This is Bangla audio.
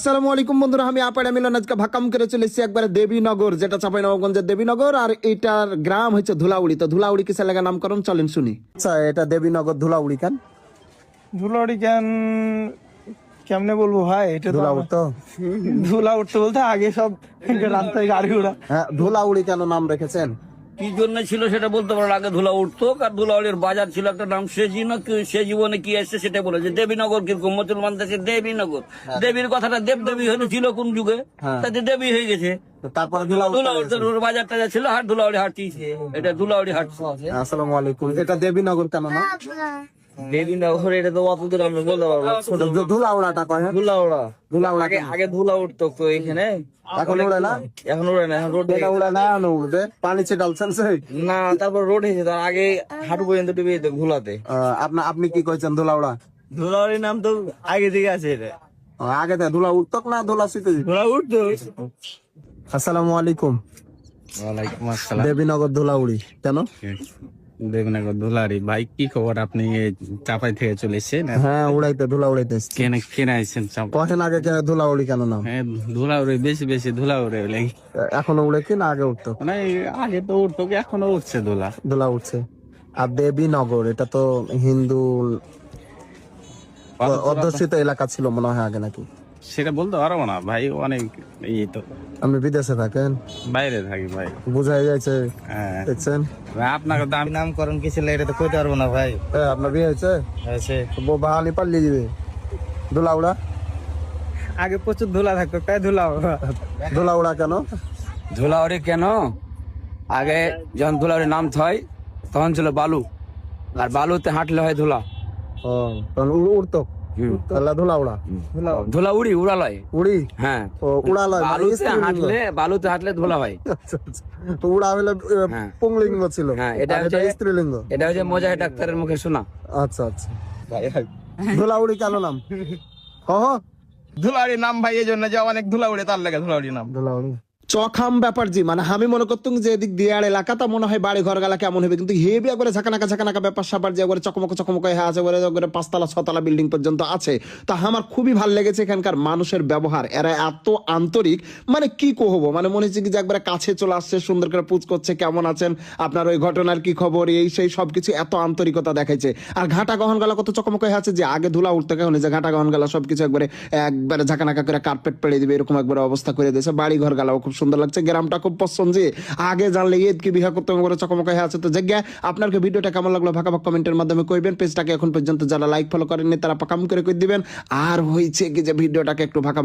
আসসালামু আলাইকুম বন্ধুরা, আমি আপাড়া মিলন আজকে ভাকাম করে চলে এসেছি একবারে দেবীনগর, যেটা চাঁপাইনবাবগঞ্জের দেবীনগর, আর এটার গ্রাম হচ্ছে ধুলাউড়ি। তো ধুলাউড়ি কিসের লাগা নামকরণ চলেন শুনি। আচ্ছা, এটা দেবীনগর ধুলাউড়ি কেন? ধুলাউড়ি কেমনে বলবো ভাই, এটা তো ধুলাউড়ি তো ধুলা উঠতে বলতে আগে সব রাস্তায় গাড়ি ঘোড়া। হ্যাঁ, ধুলাউড়ি কেন নাম রেখেছেন? কি জন্য ছিল সেটা বলতে পারো। আগে ধুলা উঠতো, আর ধুলাউড়ির বাজার ছিল একটা নাম সেজি না কি, সে জীবনে কি আসছে সেটা বলেছে। দেবীনগর কিরকম মুসলমান দেশে দেবীনগর, দেবীর কথাটা দেব দেবী হয়েছিল কোন যুগে, তাতে দেবী হয়ে গেছে। তারপর ধুলাউড়ির বাজার টাজার ছিল, হাট ধুলাউড়ি হাট, এটা ধুলাউড়ি হাট। আসসালামু আলাইকুম, এটা দেবীনগর কেন না? দেবীনগর এটা তো অত দূর আমি বলতে পারবো। ধুলাউড়াটা কয়? ধুলাউড়া ধুলাউড়া আগে ধুলা উঠতো তো এখানে, এখন উড়ে না? এখন উড়ে না, এখন রোড এটা উড়ে না, এখন উড়বে। পানি ছিটালছেন সেই? না, তারপর রোড হয়েছে, তার আগে হাঁটু পর্যন্ত ডুবে যেত ধুলাতে। আপনি কি কইছেন ধুলাউড়া? ধুলাউড়ির নাম তো আগে থেকে আছে, এটা আগে থেকে ধুলা উঠতক না ধুলা শীতে? ধুলা উঠতো। আসসালামু আলাইকুম। ওয়ালাইকুম আসসালাম। দেবীনগর ধুলাউড়ি কেন? দেবনগর ধুলারি ভাই, কি খবর? আপনি চাপাই থেকে চলে এসেছেন? হ্যাঁ, উড়াইতে ধুলা উড়াইতে এসছি। কেনে আইছেন চাপা? কখন আগে ধুলাউড়ি কেন নাম? হ্যাঁ, ধুলা উড়ে বেশি বেশি ধুলা উড়ে লেগে। এখনো উড়ে কি না আগে উঠতো? মানে আগে তো উঠতো, কি এখনো উঠছে ধুলা। ধুলা উঠছে। আর দেবীনগর এটা তো হিন্দু অধ্যুষিত এলাকা ছিল মনে হয় আগে, নাকি? সেটা বলতে পারবো না ভাই, অনেক তো আপনি বিদেশে থাকেন, বাইরে থাকি ভাই। বুঝাই যাচ্ছে। হ্যাঁ, দেখছেন, ভাই, আপনাকে তো আমি নামকরণ কি ছিল এটা তো কইতে পারবো না ভাই। আপনার বিয়ে হয়েছে? আছে বাহানি পাল্লিয়ে দিবে। ধুলাউড়া আগে প্রচুর ধুলা থাকতো, তাই ধুলাউড়া কেন? ধুলাউড়ি কেন? আগে যখন ধুলাউড়ির নাম হয় তখন ছিল বালু, আর বালুতে হাঁটলে হয় ধুলা। ও, তখন উড়তো তাহলে ধুলাউড়া। ধুলা উড়ি, উড়ালয়। উড়ি? হ্যাঁ, ও, উড়ালয় মানে বালুতে হাঁটলে ধুলা হয়। আচ্ছা, আচ্ছা। তো উড়া হলে হ্যাঁ। পুংলিঙ্গ ছিল। হ্যাঁ, এটা আর হচ্ছে স্ত্রীলিঙ্গ। এটা হচ্ছে মোজাহিদ ডাক্তারের মুখে শোনা। আচ্ছা, আচ্ছা। ধুলাউড়ি কেন নাম? ধুলাউড়ির নাম ভাই এই জন্য যে অনেক ধুলা উড়ে, তার লাগে ধুলাউড়ির নাম। ধুলাউড়ি চখাম ব্যাপার জি, মানে আমি মনে করতাম যে এদিক দিয়ার এলাকা তা মনে হয় বাড়ি ঘর গালা কেমন হবে, কিন্তু হেবি একবারে ঝাঁকানাকা ব্যাপার স্যাপার যে একবারে চকমক হয়ে আছে, একবারে 5 তলা 6 তলা বিল্ডিং পর্যন্ত আছে। তা আমার খুবই ভালো লেগেছে এখানকার মানুষের ব্যবহার, এরা এত আন্তরিক, মানে কি কহবো, মানে মনে হচ্ছে কি যে একবারে কাছে চলে আসছে, সুন্দর করে পুজ করছে, কেমন আছেন, আপনার ওই ঘটনার কি খবর, এই সেই সবকিছু এত আন্তরিকতা দেখাইছে। আর ঘাটা গহন গালা কত চকমক হয়ে আছে, যে আগে ধুলা উঠতে কেমন যে ঘাটা গহন গালা সবকিছু একবারে ঝাঁকানাকা করে কার্পেট পেড়ে দিবে, এরকম একবারে অবস্থা করে দিয়েছে। বাড়ি ঘর গালাও খুব সুন্দর লাগছে, গ্রামটা খুব পছন্দ। যে আগে জানলে ঈদ কি বিহা করতে করে চকমক হয়ে আছে। তো জায়গা আপনার ভিডিওটা কেমন লাগলো ভাগ কমেন্টের মাধ্যমে কইবেন। পেজটাকে এখন পর্যন্ত যারা লাইক ফলো করেননি তারা পাকাম করে কই দিবেন। আর হয়েছে কি যে ভিডিওটাকে একটু ভাগ